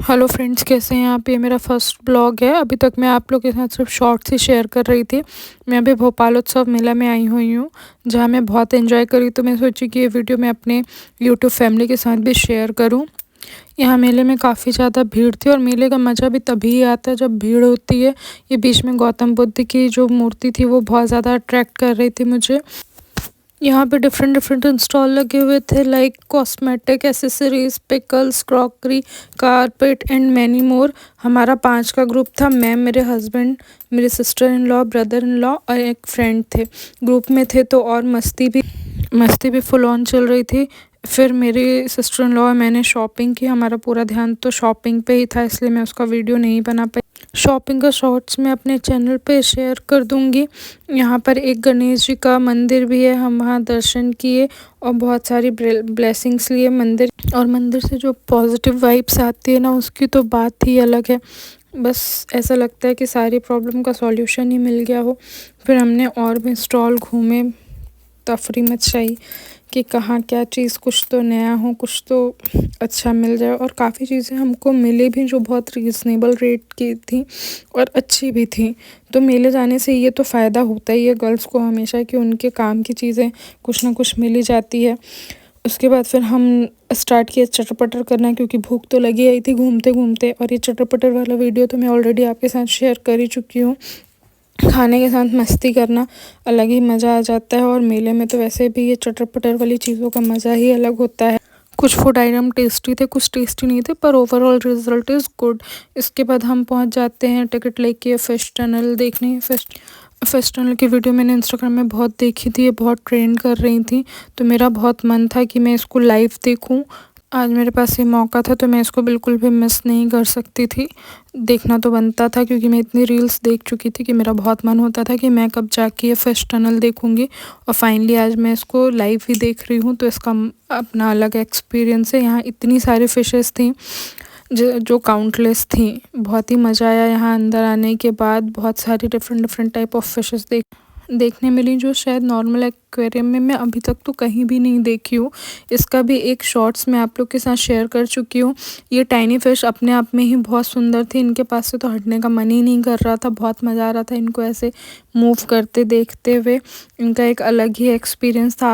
Hello friends, कैसे हैं आप। ये मेरा फर्स्ट ब्लॉग है। अभी तक मैं आप लोग के साथ सिर्फ शॉर्ट्स ही शेयर कर रही थी। मैं अभी भोपालोत्सव मेला में आई हुई हूँ, जहाँ मैं बहुत एंजॉय करी। तो मैं सोची कि ये वीडियो मैं अपने यूट्यूब फैमिली के साथ भी शेयर करूँ। यहाँ मेले में काफ़ी ज़्यादा भीड़ थी और मेले का मज़ा भी तभी आता है जब भीड़ होती है। ये बीच में गौतम बुद्ध की जो मूर्ति थी वो बहुत ज़्यादा अट्रैक्ट कर रही थी मुझे। यहाँ पे डिफरेंट डिफरेंट इंस्टॉल लगे हुए थे, like cosmetic, accessories, pickles, crockery, carpet and many more. हमारा 5 का ग्रुप था। मैं, मेरे हस्बैंड, मेरे sister in law, brother in law और एक फ्रेंड थे। ग्रुप में थे तो और मस्ती भी फुल ऑन चल रही थी। फिर मेरी सिस्टर इन लॉ और मैंने शॉपिंग की। हमारा पूरा ध्यान तो शॉपिंग पे ही था, इसलिए मैं उसका वीडियो नहीं बना पाई। शॉपिंग का शॉर्ट्स मैं अपने चैनल पे शेयर कर दूंगी। यहाँ पर एक गणेश जी का मंदिर भी है, हम वहाँ दर्शन किए और बहुत सारी ब्लेसिंग्स लिए मंदिर से जो पॉजिटिव वाइब्स आती है ना, उसकी तो बात ही अलग है। बस ऐसा लगता है कि सारी प्रॉब्लम का सॉल्यूशन ही मिल गया हो। फिर हमने और भी स्टॉल घूमे, तफरी मचाई कि कहाँ क्या चीज़ कुछ तो नया हो, कुछ तो अच्छा मिल जाए। और काफ़ी चीज़ें हमको मिली भी जो बहुत रीज़नेबल रेट की थी और अच्छी भी थी। तो मेले जाने से ये तो फ़ायदा होता ही है गर्ल्स को हमेशा, कि उनके काम की चीज़ें कुछ ना कुछ मिल ही जाती है। उसके बाद फिर हम स्टार्ट किया चटर-पटर करना, क्योंकि भूख तो लगी आई थी घूमते घूमते। और ये चटर-पटर वाला वीडियो तो मैं ऑलरेडी आपके साथ शेयर कर ही चुकी हूँ। खाने के साथ मस्ती करना अलग ही मज़ा आ जाता है। और मेले में तो वैसे भी ये चटर-पटर वाली चीज़ों का मज़ा ही अलग होता है। कुछ फूड आइटम टेस्टी थे, कुछ टेस्टी नहीं थे, पर ओवरऑल रिजल्ट इज़ गुड। इसके बाद हम पहुंच जाते हैं टिकट लेके फिश टनल देखने। फिश टनल की वीडियो मैंने इंस्टाग्राम में बहुत देखी थी, ये बहुत ट्रेंड कर रही थी। तो मेरा बहुत मन था कि मैं इसको लाइव देखूं। आज मेरे पास ये मौका था तो मैं इसको बिल्कुल भी मिस नहीं कर सकती थी। देखना तो बनता था, क्योंकि मैं इतनी रील्स देख चुकी थी कि मेरा बहुत मन होता था कि मैं कब जाके ये फिश टनल देखूंगी। और फाइनली आज मैं इसको लाइव ही देख रही हूँ, तो इसका अपना अलग एक्सपीरियंस है। यहाँ इतनी सारी फ़िशेस थी जो काउंटलेस थी। बहुत ही मज़ा आया यहाँ अंदर आने के बाद। बहुत सारी डिफरेंट टाइप ऑफ फ़िशेस देखने मिली, जो शायद नॉर्मल एक्वेरियम में मैं अभी तक तो कहीं भी नहीं देखी हूँ। इसका भी एक शॉर्ट्स मैं आप लोग के साथ शेयर कर चुकी हूँ। ये टाइनी फ़िश अपने आप में ही बहुत सुंदर थी, इनके पास से तो हटने का मन ही नहीं कर रहा था। बहुत मज़ा आ रहा था इनको ऐसे मूव करते देखते हुए। इनका एक अलग ही एक्सपीरियंस था।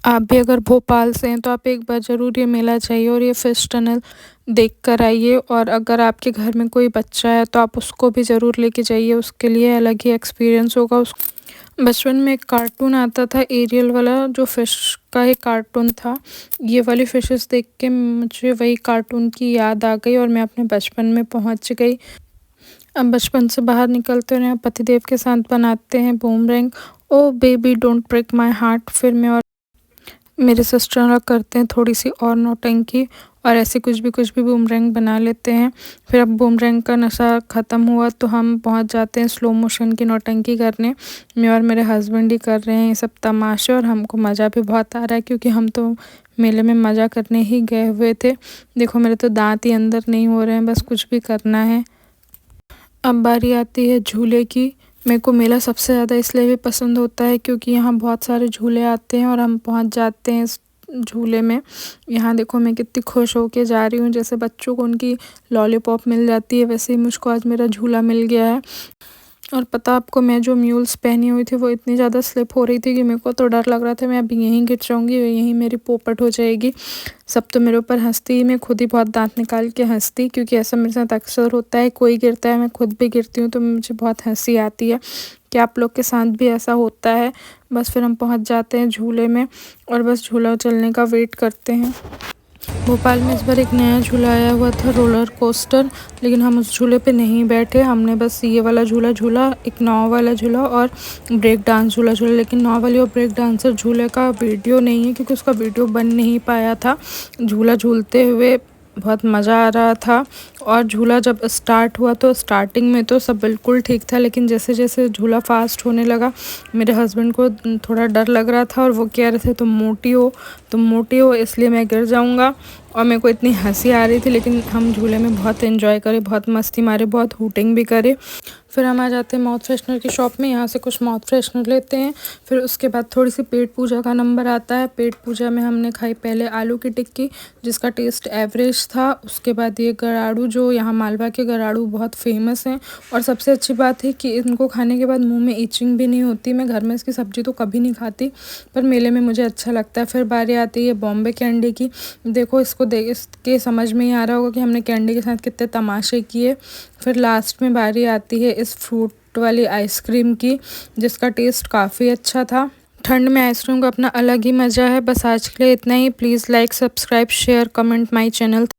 आप भी अगर भोपाल से हैं तो आप एक बार ज़रूर ये मेला जाइए और ये फ़िश टनल देख कर आइए। और अगर आपके घर में कोई बच्चा है तो आप उसको भी ज़रूर लेके जाइए, उसके लिए अलग ही एक्सपीरियंस होगा। बचपन में एक कार्टून आता था एरियल वाला, जो फ़िश का एक कार्टून था। ये वाली फ़िशेस देख के मुझे वही कार्टून की याद आ गई और मैं अपने बचपन में पहुंच गई। अब बचपन से बाहर निकलते हैं, पतिदेव के साथ बनाते हैं boomerang. Oh baby don't break my heart. फिर मैं और मेरे सिस्टर करते हैं थोड़ी सी और नौटंकी, और ऐसे कुछ भी बूमरैंग बना लेते हैं। फिर अब बूमरैंग का नशा ख़त्म हुआ तो हम पहुंच जाते हैं स्लो मोशन की नौटंकी करने। मैं और मेरे हस्बैंड ही कर रहे हैं ये सब तमाशे, और हमको मज़ा भी बहुत आ रहा है, क्योंकि हम तो मेले में मज़ा करने ही गए हुए थे। देखो मेरे तो दांत ही अंदर नहीं हो रहे हैं, बस कुछ भी करना है। अब बारी आती है झूले की। मेरे को मेला सबसे ज़्यादा इसलिए भी पसंद होता है क्योंकि यहाँ बहुत सारे झूले आते हैं और हम पहुँच जाते हैं इस झूले में। यहाँ देखो मैं कितनी खुश होके जा रही हूँ, जैसे बच्चों को उनकी लॉलीपॉप मिल जाती है वैसे ही मुझको आज मेरा झूला मिल गया है। और पता आपको, मैं जो म्यूल्स पहनी हुई थी वो इतनी ज़्यादा स्लिप हो रही थी कि मेरे को तो डर लग रहा था मैं अभी यहीं गिर जाऊँगी, यहीं मेरी पोपट हो जाएगी। सब तो मेरे ऊपर हंसती ही, मैं खुद ही बहुत दांत निकाल के हंसती, क्योंकि ऐसा मेरे साथ अक्सर होता है। कोई गिरता है, मैं खुद भी गिरती हूँ, तो मुझे बहुत हंसी आती है कि आप लोग के साथ भी ऐसा होता है। बस फिर हम पहुँच जाते हैं झूले में और बस झूला चलने का वेट करते हैं। भोपाल में इस बार एक नया झूला आया हुआ था, रोलर कोस्टर, लेकिन हम उस झूले पे नहीं बैठे। हमने बस ये वाला झूला झूला, एक नाव वाला झूला और ब्रेक डांस झूला झूला। लेकिन नाव वाली और ब्रेक डांसर झूले का वीडियो नहीं है, क्योंकि उसका वीडियो बन नहीं पाया था। झूला झूलते हुए बहुत मज़ा आ रहा था। और झूला जब स्टार्ट हुआ तो स्टार्टिंग में तो सब बिल्कुल ठीक था, लेकिन जैसे जैसे झूला फास्ट होने लगा मेरे हस्बैंड को थोड़ा डर लग रहा था, और वो कह रहे थे तुम मोटी हो इसलिए मैं गिर जाऊंगा। और मेरे को इतनी हंसी आ रही थी, लेकिन हम झूले में बहुत एंजॉय करे, बहुत मस्ती मारे, बहुत हूटिंग भी करे। फिर हम आ जाते हैं माउथ फ्रेशनर की शॉप में, यहाँ से कुछ माउथ फ्रेशनर लेते हैं। फिर उसके बाद थोड़ी सी पेट पूजा का नंबर आता है। पेट पूजा में हमने खाई पहले आलू की टिक्की, जिसका टेस्ट एवरेज था। उसके बाद ये गराड़ू, जो यहाँ मालवा के गराड़ू बहुत फेमस हैं, और सबसे अच्छी बात है कि इनको खाने के बाद मुंह में इचिंग भी नहीं होती। मैं घर में इसकी सब्ज़ी तो कभी नहीं खाती, पर मेले में मुझे अच्छा लगता है। फिर बारी आती है बॉम्बे कैंडी की। देखो, इसको देख इसके समझ में ही आ रहा होगा कि हमने कैंडी के साथ कितने तमाशे किए। फिर लास्ट में बारी आती है इस फ्रूट वाली आइसक्रीम की, जिसका टेस्ट काफ़ी अच्छा था। ठंड में आइसक्रीम का अपना अलग ही मज़ा है। बस आज के लिए इतना ही। Please like, subscribe, share, comment my channel.